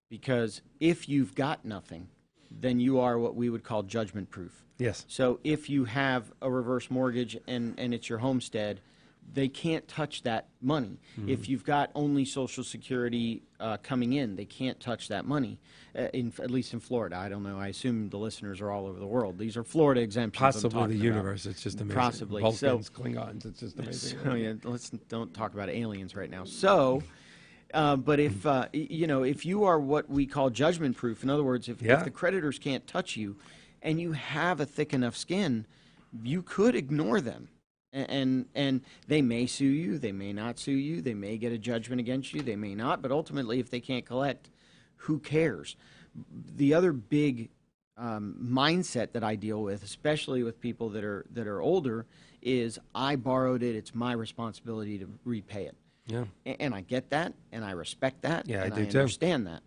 Because if you've got nothing, then you are what we would call judgment proof. Yes. So if you have a reverse mortgage and it's your homestead, they can't touch that money. If you've got only Social Security coming in, they can't touch that money, at least in Florida. I don't know. I assume the listeners are all over the world. These are Florida exemptions. I'm Possibly the talking about. universe. It's just amazing. Possibly. Vulcans, Klingons. It's just amazing. So, yeah, don't talk about aliens right now. So, but if you are what we call judgment proof, in other words, if the creditors can't touch you, and you have a thick enough skin, you could ignore them, and they may sue you, they may not sue you, they may get a judgment against you, they may not. But ultimately, if they can't collect, who cares? The other big mindset that I deal with, especially with people that are older, is I borrowed it. It's my responsibility to repay it. Yeah. And I get that, and I respect that, Yeah, and I do I too. understand that.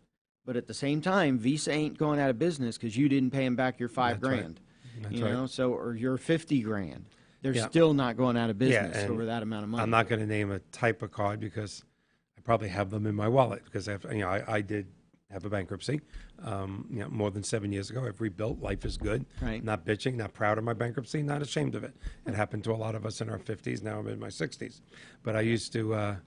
But at the same time, Visa ain't going out of business because you didn't pay them back your $5 That's right. grand. That's you right. know, so or your 50 grand. They're Yeah. still not going out of Yeah, business and over that amount of money. I'm not going to name a type of card because I probably have them in my wallet because I did have a bankruptcy, more than 7 years ago. I've rebuilt. Life is good. Right. Not bitching, not proud of my bankruptcy, not ashamed of it. It happened to a lot of us in our 50s. Now I'm in my 60s. But I used to,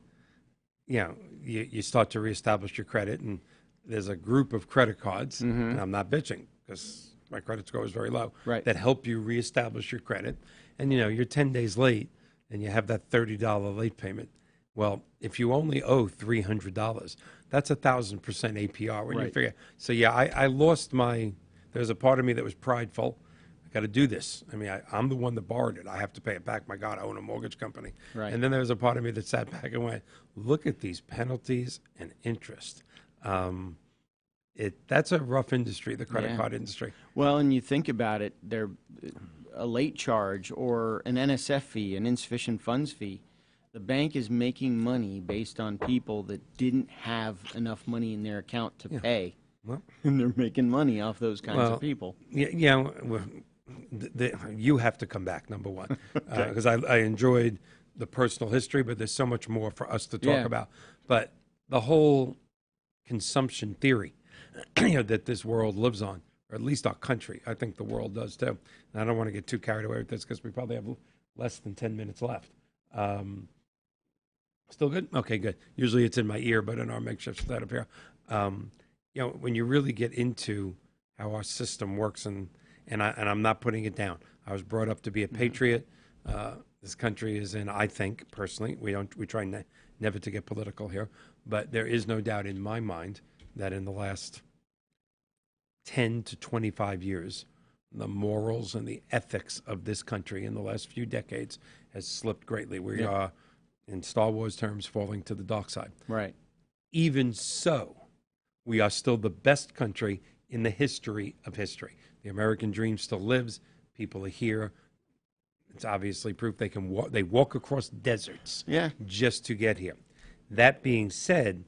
you start to reestablish your credit, and there's a group of credit cards, and I'm not bitching because my credit score is very low, Right. that help you reestablish your credit. And, you're 10 days late and you have that $30 late payment. Well, if you only owe $300, that's 1,000% APR when you Right. figure. So, I lost there's a part of me that was prideful. I got to do this. I mean, I'm the one that borrowed it. I have to pay it back. My God, I own a mortgage company. Right. And then there was a part of me that sat back and went, look at these penalties and interest. That's a rough industry, the credit Yeah. card industry. Well, and you think about it, they're a late charge or an NSF fee, an insufficient funds fee. The bank is making money based on people that didn't have enough money in their account to pay. Well, And they're making money off those kinds of people. You have to come back, number one, because I enjoyed the personal history, but there's so much more for us to talk Yeah. about. But the whole consumption theory, that this world lives on, or at least our country. I think the world does too. And I don't want to get too carried away with this because we probably have less than 10 minutes left. Still good? Okay, good. Usually it's in my ear, but in our makeshift setup here. When you really get into how our system works, and I'm not putting it down. I was brought up to be a patriot. This country is in, I think, personally, we try never to get political here, but there is no doubt in my mind that in the last 10 to 25 years, the morals and the ethics of this country in the last few decades has slipped greatly. We are, in Star Wars terms, falling to the dark side. Right. Even so, we are still the best country in the history of history. The American dream still lives. People are here. It's obviously proof they can walk. They walk across deserts just to get here. That being said,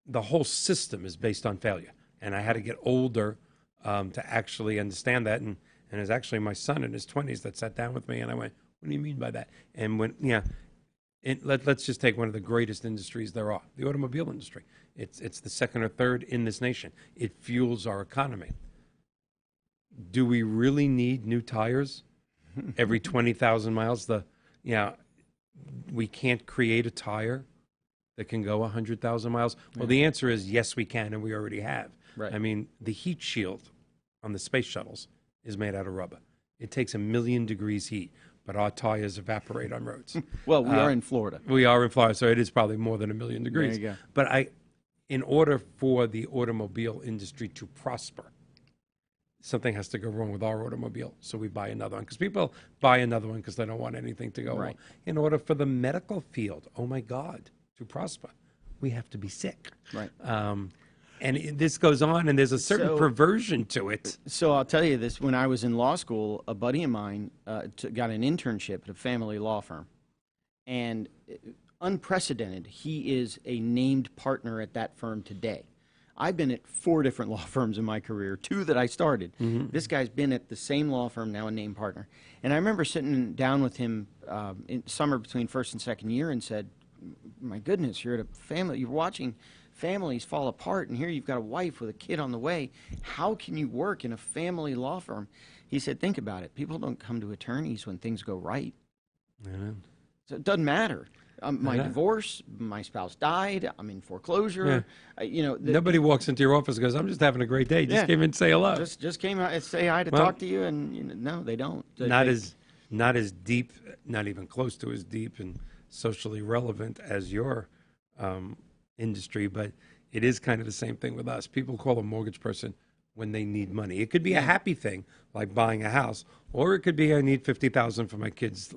the whole system is based on failure. And I had to get older to actually understand that. And it's actually my son in his 20s that sat down with me, and I went, what do you mean by that? And let's just take one of the greatest industries there are, the automobile industry. It's the second or third in this nation. It fuels our economy. Do we really need new tires every 20,000 miles? We can't create a tire that can go 100,000 miles. Well, the answer is yes, we can, and we already have. Right. I mean, the heat shield on the space shuttles is made out of rubber. It takes 1,000,000 degrees heat, but our tires evaporate on roads. Well, we are in Florida. We are in Florida, so it is probably more than 1,000,000 degrees. There you go. But in order for the automobile industry to prosper, something has to go wrong with our automobile, so we buy another one. Because people buy another one because they don't want anything to go wrong. In order for the medical field, oh my God, to prosper, we have to be sick. Right. This goes on, and there's a certain perversion to it. So I'll tell you this. When I was in law school, a buddy of mine got an internship at a family law firm. And unprecedented, he is a named partner at that firm today. I've been at 4 different law firms in my career, 2 that I started. This guy's been at the same law firm, now a named partner. And I remember sitting down with him in summer between first and second year and said, my goodness, you're at a family, you're watching families fall apart, and here you've got a wife with a kid on the way. How can you work in a family law firm? He said, think about it. People don't come to attorneys when things go right. So it doesn't matter. My divorce, my spouse died, I'm in foreclosure. Nobody walks into your office and goes, I'm just having a great day. Just came in and say hello. Just came out and say hi to talk to you, and no, they don't. Not as deep, not even close to as deep and socially relevant as your industry, but it is kind of the same thing with us. People call a mortgage person when they need money. It could be a happy thing, like buying a house, or it could be I need $50,000 for my kids'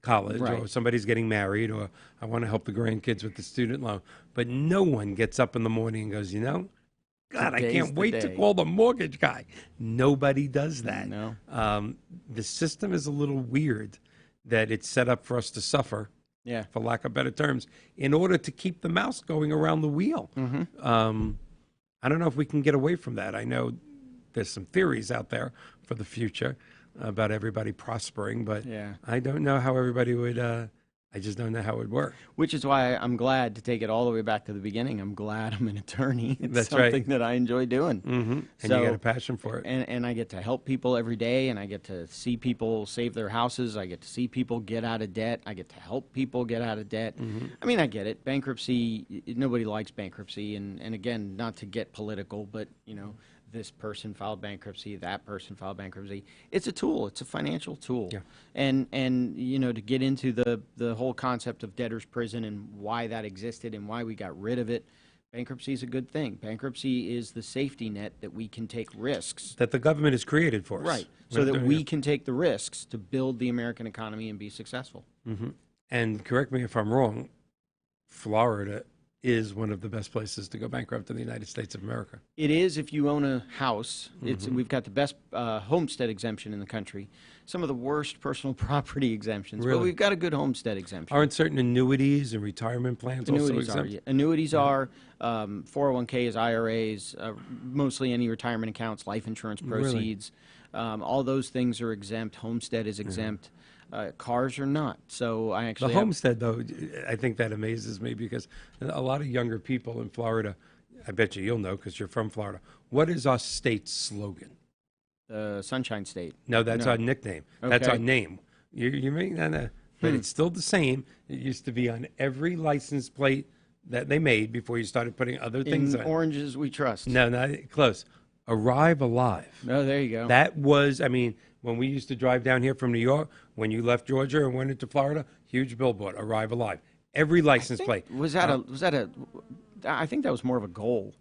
college, or somebody's getting married, or I want to help the grandkids with the student loan. But no one gets up in the morning and goes, God, I can't wait to call the mortgage guy. Nobody does that. No. The system is a little weird that it's set up for us to suffer, for lack of better terms, in order to keep the mouse going around the wheel. I don't know if we can get away from that. I know there's some theories out there for the future about everybody prospering, but I don't know how everybody would, I just don't know how it would work. Which is why I'm glad to take it all the way back to the beginning. I'm glad I'm an attorney. It's That's something that I enjoy doing. And So, you got a passion for it. And I get to help people every day, and I get to see people save their houses. I get to see people get out of debt. I get to help people get out of debt. I mean, I get it. Bankruptcy, nobody likes bankruptcy. And again, not to get political, but, this person filed bankruptcy, that person filed bankruptcy. It's a tool. It's a financial tool. And to get into the whole concept of debtor's prison and why that existed and why we got rid of it, bankruptcy is a good thing. Bankruptcy is the safety net that we can take risks. That the government has created for us. Right. So that we can take the risks to build the American economy and be successful. And correct me if I'm wrong, Florida is one of the best places to go bankrupt in the United States of America. It is if you own a house. We've got the best homestead exemption in the country. Some of the worst personal property exemptions, but we've got a good homestead exemption. Aren't certain annuities and retirement plans also exempt? Annuities are 401ks, IRAs, mostly any retirement accounts, life insurance proceeds. All those things are exempt. Homestead is exempt. Cars are not. So I actually homestead, though, I think that amazes me because a lot of younger people in Florida, I bet you'll know because you're from Florida. What is our state's slogan? Sunshine State. No, that's No. our nickname. That's Okay. our name. You may not know, but it's still the same. It used to be on every license plate that they made before you started putting other things In on. oranges we trust. No, not close. Arrive alive. Oh, there you go. That was, I mean, when we used to drive down here from New York, when you left Georgia and went into Florida, huge billboard, arrive alive. Every license plate. Was that a? I think that was more of a goal.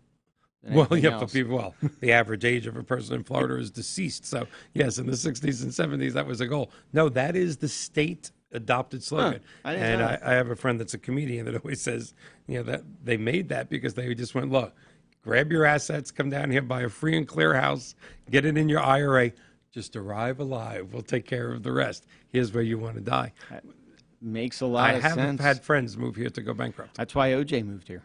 Than Well, anything yeah, else. the average age of a person in Florida is deceased. So, yes, in the 60s and 70s, that was a goal. No, that is the state adopted slogan. I didn't And know that. I have a friend that's a comedian that always says, that they made that because they just went, look, grab your assets, come down here, buy a free and clear house, get it in your IRA, just arrive alive. We'll take care of the rest. Here's where you want to die. Makes a lot I of have sense. had friends move here to go bankrupt. That's why OJ moved here.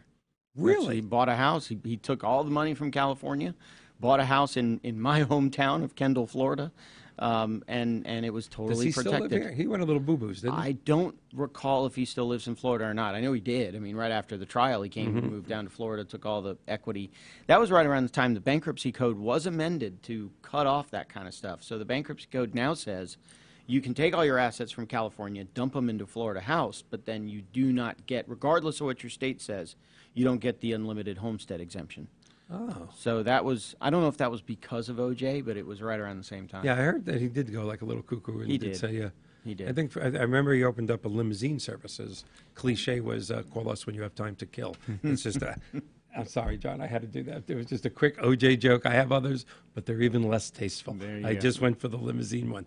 Really? He bought a house. He took all the money from California, bought a house in my hometown of Kendall, Florida, and it was Does totally he still live protected. here? He went a little boo-boos, didn't he? I don't recall if he still lives in Florida or not. I know he did. I mean, right after the trial, he came and moved down to Florida, took all the equity. That was right around the time the bankruptcy code was amended to cut off that kind of stuff. So the bankruptcy code now says you can take all your assets from California, dump them into Florida house, but then you do not get, regardless of what your state says, you don't get the unlimited homestead exemption. Oh. So that was, I don't know if that was because of OJ, but it was right around the same time. Yeah, I heard that he did go like a little cuckoo. And He did. Say, yeah. He did. I think I remember he opened up a limousine services. Cliche was call us when you have time to kill. It's just I'm sorry, John, I had to do that. It was just a quick OJ joke. I have others, but they're even less tasteful. There you I go. just went for the limousine one.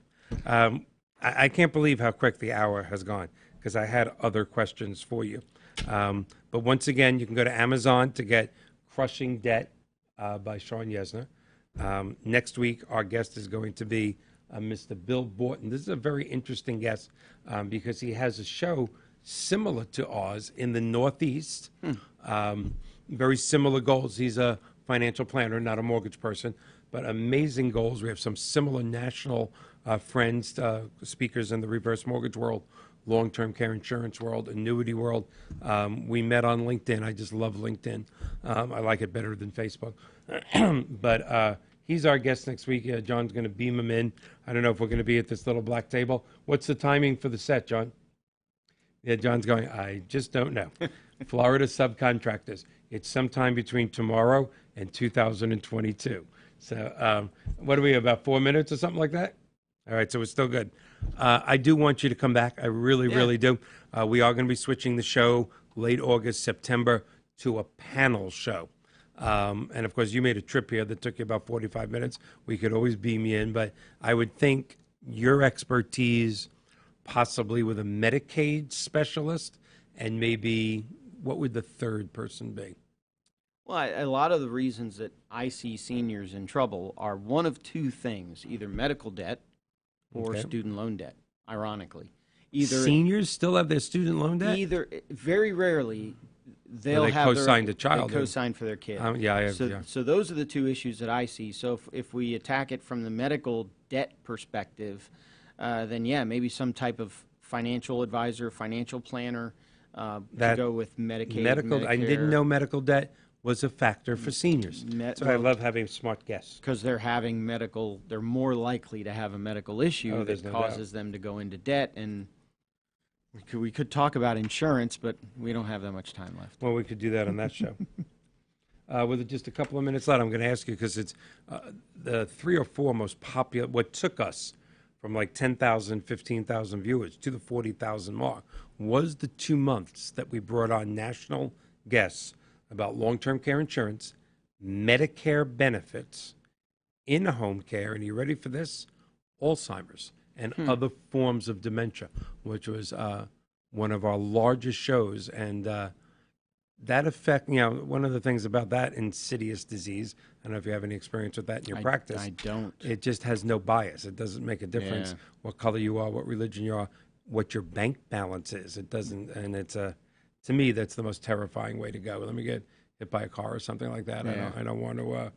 I can't believe how quick the hour has gone because I had other questions for you. But once again, you can go to Amazon to get Crushing Debt by Shawn Yesner. Next week, our guest is going to be Mr. Bill Borton. This is a very interesting guest because he has a show similar to ours in the Northeast. Very similar goals. He's a financial planner, not a mortgage person, but amazing goals. We have some similar national friends, speakers in the reverse mortgage world, long-term care insurance world, annuity world. We met on LinkedIn. I just love LinkedIn. I like it better than Facebook. But he's our guest next week. John's going to beam him in. I don't know if we're going to be at this little black table. What's the timing for the set, John? Yeah, John's going, I just don't know. Florida subcontractors. It's sometime between tomorrow and 2022. So what are we, about 4 minutes or something like that? All right, so it's still good. I do want you to come back. I really, really do. We are going to be switching the show late August, September to a panel show. And, of course, you made a trip here that took you about 45 minutes. We could always beam you in. But I would think your expertise, possibly with a Medicaid specialist, and maybe what would the third person be? Well, a lot of the reasons that I see seniors in trouble are one of two things, either medical debt or Okay. student loan debt, ironically. Either Seniors still have their student loan debt? either very rarely they'll they have co-signed their, a child they in. co-sign for their kid. Yeah, I have, so, yeah. so those are the two issues that I see. So if we attack it from the medical debt perspective, then yeah, maybe some type of financial advisor, financial planner to That go with Medicaid, Medical, I didn't Medicare. know medical debt was a factor for seniors. So I well- love having smart guests. Because they're having medical, they're more likely to have a medical issue Oh, there's that no doubt. causes them to go into debt. And we could talk about insurance, but we don't have that much time left. Well, we could do that on that show. With just a couple of minutes left, I'm going to ask you because it's the 3 or 4 most popular, what took us from like 10,000, 15,000 viewers to the 40,000 mark was the 2 months that we brought on national guests about long-term care insurance, Medicare benefits, in-home care, and you ready for this? Alzheimer's and other forms of dementia, which was one of our largest shows. And that affect, one of the things about that insidious disease, I don't know if you have any experience with that in your practice. I don't. It just has no bias. It doesn't make a difference Yeah. what color you are, what religion you are, what your bank balance is. It doesn't, and it's to me, that's the most terrifying way to go. Let me get hit by a car or something like that. Yeah. I don't want to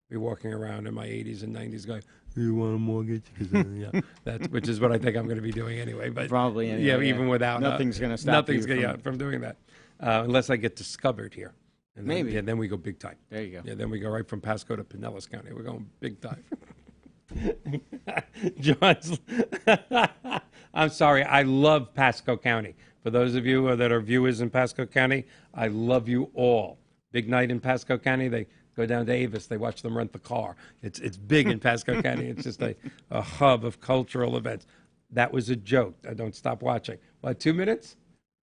be walking around in my 80s and 90s going, "Do you want a mortgage?" 'Cause, which is what I think I'm going to be doing anyway. But Probably anyway, yeah, yeah. even without Nothing's gonna stop nothing's you gonna, from doing that, unless I get discovered here. And Maybe. Yeah, then we go big time. There you go. Yeah, then we go right from Pasco to Pinellas County. We're going big time. John's. I'm sorry. I love Pasco County. For those of you that are viewers in Pasco County, I love you all. Big night in Pasco County. They go down to Avis. They watch them rent the car. It's big in Pasco County. It's just a hub of cultural events. That was a joke. I don't stop watching. What, 2 minutes?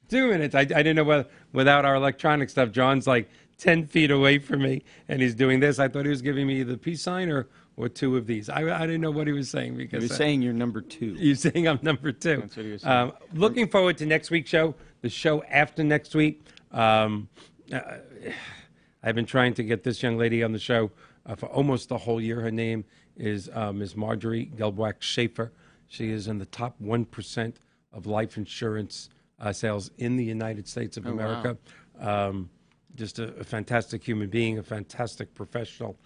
2 minutes. I didn't know whether, without our electronic stuff, John's like 10 feet away from me, and he's doing this. I thought he was giving me the peace sign or two of these. I didn't know what he was saying because He was saying you're number 2. you're saying I'm number 2. That's what he was saying. Looking forward to next week's show, the show after next week. I've been trying to get this young lady on the show for almost the whole year. Her name is Ms. Marjorie Gelbwack Schaefer. She is in the top 1% of life insurance sales in the United States of America. Wow. Just a fantastic human being, a fantastic professional.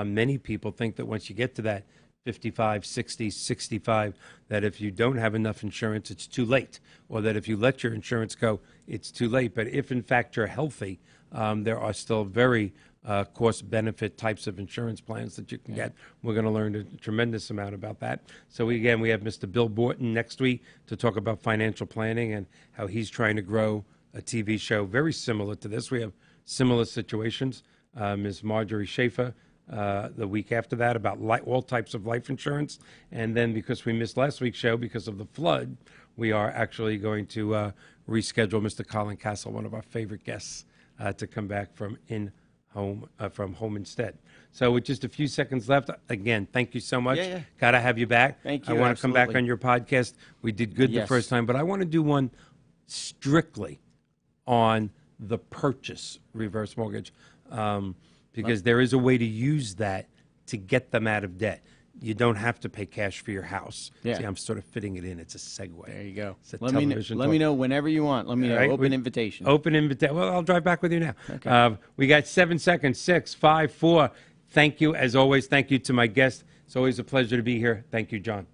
Many people think that once you get to that 55, 60, 65, that if you don't have enough insurance, it's too late, or that if you let your insurance go, it's too late. But if, in fact, you're healthy, there are still very cost-benefit types of insurance plans that you can get. We're going to learn a tremendous amount about that. So, we have Mr. Bill Borton next week to talk about financial planning and how he's trying to grow a TV show very similar to this. We have similar situations. Ms. Marjorie Schaefer the week after that about all types of life insurance. And then because we missed last week's show because of the flood, we are actually going to reschedule Mr. Colin Castle, one of our favorite guests, to come back from home instead. So with just a few seconds left, again, thank you so much. Yeah. Got to have you back. Thank you. I want to come back Absolutely. on your podcast. We did good the first time, but I want to do one strictly on the purchase reverse mortgage, because there is a way to use that to get them out of debt. You don't have to pay cash for your house. Yeah. See, I'm sort of fitting it in. It's a segue. There you go. It's a Let television me talk. know whenever you want. Let me know. Right? Open invitation. Open invitation. Well, I'll drive back with you now. Okay. We got 7 seconds. 6, 5, 4. Thank you. As always, thank you to my guest. It's always a pleasure to be here. Thank you, John.